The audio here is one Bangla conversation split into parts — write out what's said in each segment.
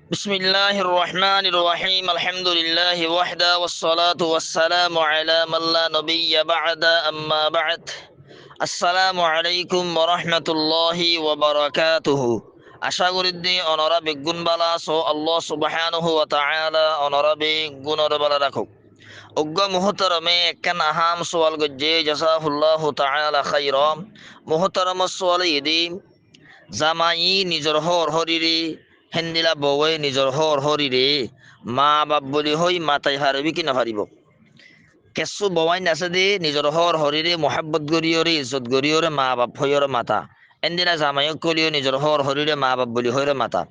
بسم الله الرحمن الرحيم الحمد لله وحده والصلاة والسلام على من لا نبي بعد أما بعد السلام عليكم ورحمة الله وبركاته আশা করি দি অনরা বিগুণ বালা সো আল্লাহ সুবহানাহু ওয়া তাআলা অনরা বিগুণর বালা রাখুক অজ্ঞ মুহতরমে একখান আহাম সোয়াল গজ্জে জাযাহুল্লাহু তাআলা খাইরা মুহতরম সোয়াল ইদি জামাই নিজর হর হরিরে হেন্দিলা বউয়ে নিজর হর হরিরে মা বাপ বলি হই মাতাই হারবি কি নাহারিব কেসু বওয়াই নাছে দে নিজর হর হরিরে মোহাব্বত গরিয়রে ইজ্জত গরিয়রে মা বাপ হইয়র মাতা এন্দিনা জামাইক কলিও নিজর হর হরিরে মা বাপ বলি হইরে মাতা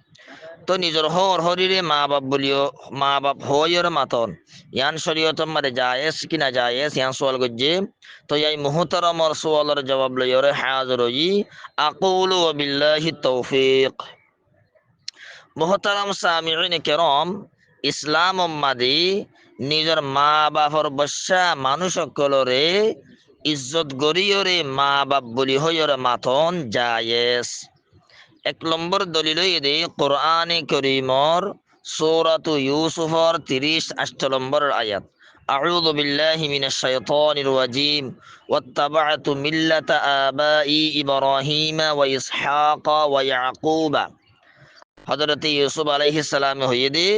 তো নিজর হর হরিরে মা বাপ বলিও মা বাপ হইয়র মাতন ইয়ান শরীয়ত মারে জায়েজ কি না জায়েজ ইয়ান সোয়াল গজ্জে তো এই মুহতারামর সোয়ালের জবাব লইয়রে হাজির হই আকুলু ওয়া বিল্লাহি তৌফিক মোহতারাম সামিউন কেরম ইসলাম মাদি নিজের মা বাপর বসা মানুষ সকলরে ইজ্জত গরিয়রে মা বাপ বলি হইয়রে মাথন জায়েজ এক নম্বর দলিল এদে কোরআনে করিমর সূরাতু ইউসুফর 38 নম্বর আয়াত আউযু বিল্লাহি মিনাশ শাইতানির রাজিম ওয়াত্তাবা'তু মিল্লাতা আবাই ইব্রাহিম ওয়া ইসহাক ওয়া ইয়াকুবা হযরত ইউসুফ আলাইহিস সালাম হইদে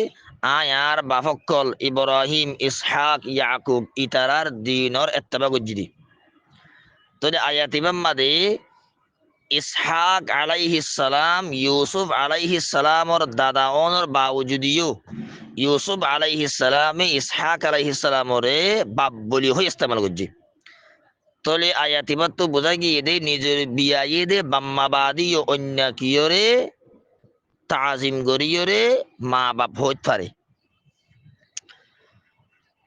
আয়ার বাফকল ইব্রাহিম ইসহাক ইয়াকুব ইতারার দিনর ইত্তেবা গজ্জিদি তো আয়াত ইমামে ইসহাক আলাইহিস সালাম ইউসুফ আলাইহিস সালামর দাদা ওনর বাউজুদিও ইউসুফ আলাইহিস সালামে ইসহাক আলাইহিস সালামরে বাপ বলি হই ইস্তেমাল গজ্জি তলে আয়াত ইবাত বোঝা গিয়ে দে নিজের বিয়ায়ে দে বাম্মাবাদী ও অন্য কিয়রে তাজিম গরিয়রে মা বাপ হইতে পারে।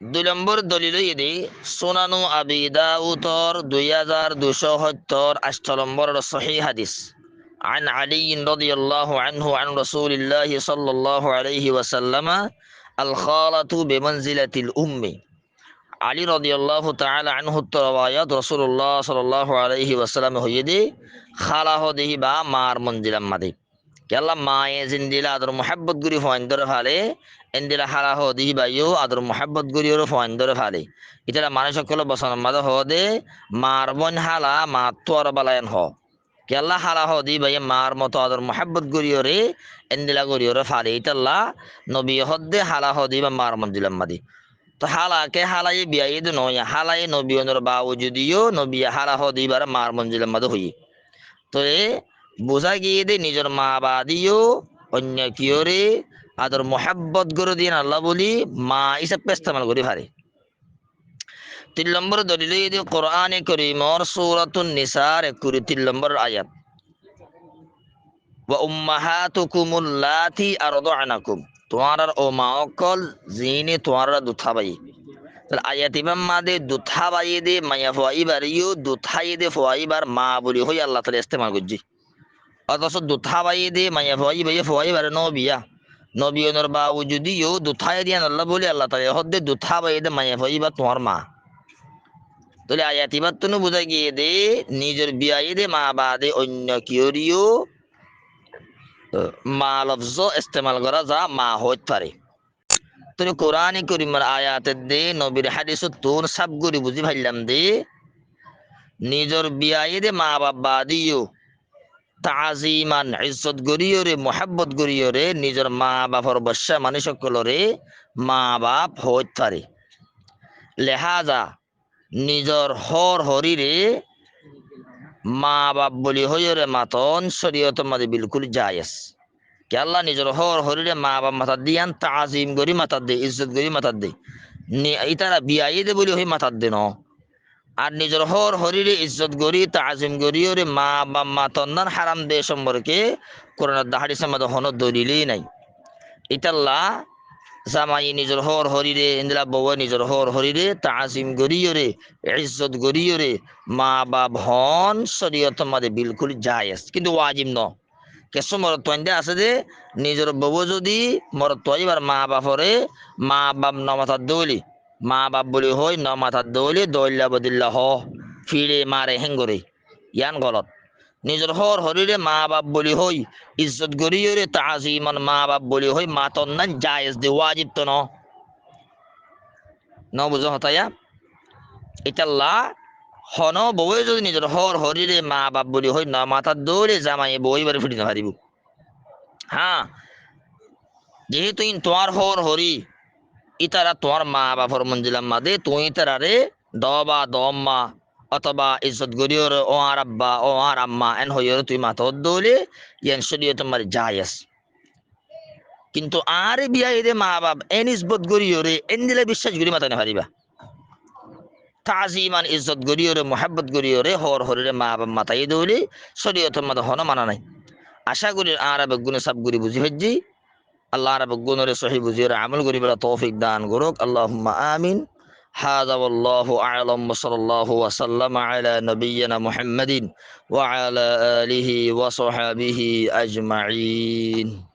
2 নম্বর দলিল এদি সুনানু আবি দাউদর 2270 নম্বর সহিহ হাদিস عن علي رضي الله عنه عن رسول الله صلى الله عليه وسلم الخالة بمنزلة الأم علي رضي الله تعالى عنه الروايات رسول الله صلى الله عليه وسلم هيدي خاله ده با مار منزل مدي কেলা মায়ে জিন্দিলা আদর মোহাব্বত গুরি ফয়েন্দর ফালে এন্দিলা হারা হ দিহি বাইও আদর মোহাব্বত গুরি ওর ফয়েন্দর ফালে ইতারা মানুষ সকল বসন মাদ হ দে মার বন হালা মা তোর বালায়ন হ কেলা হালা হ দি বাই মার মতো আদর মোহাব্বত গুরি ওরে এন্দিলা গুরি ওর ফালে ইতাল্লা নবী হদ্দে হালা হ দি বা মার মন দিলাম মাদি তো হালাকে হালাই বিয়াই দে নয় হালাই নবী ওনর বাউ যদিও নবী হালা হ দি বার মার মন দিলাম মাদ হই তো বোঝা গিয়ে দে নিজের মা বাদিও অন্য কিয়রে আদর মোহাব্বত গরু দিন আল্লাহ বলি মা হিসাবে ইস্তেমাল করি পারে। 3 নম্বর দলিল এদি কোরআনে করিমর সূরাতুন নিসার 31 নম্বর আয়াত ওয়া উম্মাহাতুকুমুল লাতি আরদানাকুম তোমার ও মা অকল জিনে তোমার দুথাবাই তাহলে আয়াত ইমাম মাদে দুথাবাই দে মায়া ফাইবারিও দুথাই দে ফাইবার মা বলি হই আল্লাহ তাআলা ইস্তেমাল করজি অথচ দুথাবাই দে মায়া ফাইবার নবিয়া নবীনের বাউ যদিও দুথাই দিয়ান আল্লাহ বলি আল্লাহ তাআলা হদ্দে দুথাবাই দে মায়া ফাইবা তোমার মা তাহলে আয়াত ইবাত তুনু বুঝা গিয়ে দে নিজের বিয়াই দে মা বাদে অন্য কিয়রিও মা লফজ ইস্তেমাল করা যা মা হইতে পারে। তুমি কোরআনে করিমের আয়াতের দে নবীর হাদিস তুন সব গুরি বুঝি ভাইলাম দে নিজের বিয়াই দে মা বাবা দিও তাজিমান ইজ্জত গরিয়রে মোহাব্বত গরিয়রে নিজের মা বাপর বর্ষা মানুষ সকলরে মা বাপ হইতে পারে লেহাজা নিজর হর হরিরে মা বাপ বলি হইরে মাতন শরীয়ত মাদে বিলকুল জায়েজ কে আল্লাহ নিজর হর হরিরে মা বাপ মাথা দিয়ান তাজিম গরি মাথা দে ইজ্জত গরি মাথা দে ইতারা বিয়াই দে বলি হই মাথা দে ন আর নিজর হর হরিরে ইজ্জত গরি তাজিম গরিয়রে মা বাপ মাতন হারাম দে সম্পর্কে কোরআন হাদিসের মধ্যে হন দলিলই নাই ইতাল্লা জামাই নিজর হর হরিরে ইন্দিলা বউ নিজর হর হরিরে তাজিম গরিয়রে ইজ্জত গরিয়রে মা বাপ হন শরীয়ত মাদে বিলকুল জায়েজ কিন্তু ওয়াজিব ন কেসু মরত আছে যে নিজর বউ যদি মরত এবার মা বাপরে মা বাপ ন মাথার দৌলি মা বাপ বলি হই ন মাথার দৌলি দৌল্লা বদিল্লা হ ফিরে মারে হেঙ্গরে ইয়ান গলত নিজের হর হরিরে মা বাপ বলি হই ইজ্জত গরিয়রে তাজিমান মা বাপ বলি হই মাতন না জায়েজ দে ওয়াজিব তো ন বুঝো হতায়া এটা লা হন বই যদি নিজের হর হরিরে মা বাপ বলি হই না মাথার দৌড়ে জামাই বই বারে ফুটি না পারিব হ্যাঁ যেহেতু তোমার হর হরি ইতারা তোমার মা বাপর মঞ্জিলাম মাদে তুই তারারে দবা দম্মা অথবা ইজ্জত গরিয়র ও আর আব্বা ও আর আম্মা এন হইয়র তুই মাথা দৌলে ইয়ান শরীয় তোমার জায়েজ কিন্তু আর বিয়া এদে মা বাপ এন ইজ্জত গরিয়রে এন দিলে বিশ্বাস করি মাথা না পারিবা তাজিমান ইজ্জত গরিয়রে মোহাব্বত গরিয়রে হর হরিরে মা বাপ মাথায় দৌলে শরীয় তোমার হন মানা নাই আশা করি আর বেগুনে সব গুরি বুঝি হজ্জি আল্লাহ রাব্বুল গুণরে সহি বুঝিয়ে আমল করি বলা তৌফিক দান করুক আল্লাহুম্মা আমিন هذا والله أعلم وصلى الله وسلم على نبينا محمد وعلى آله وصحبه أجمعين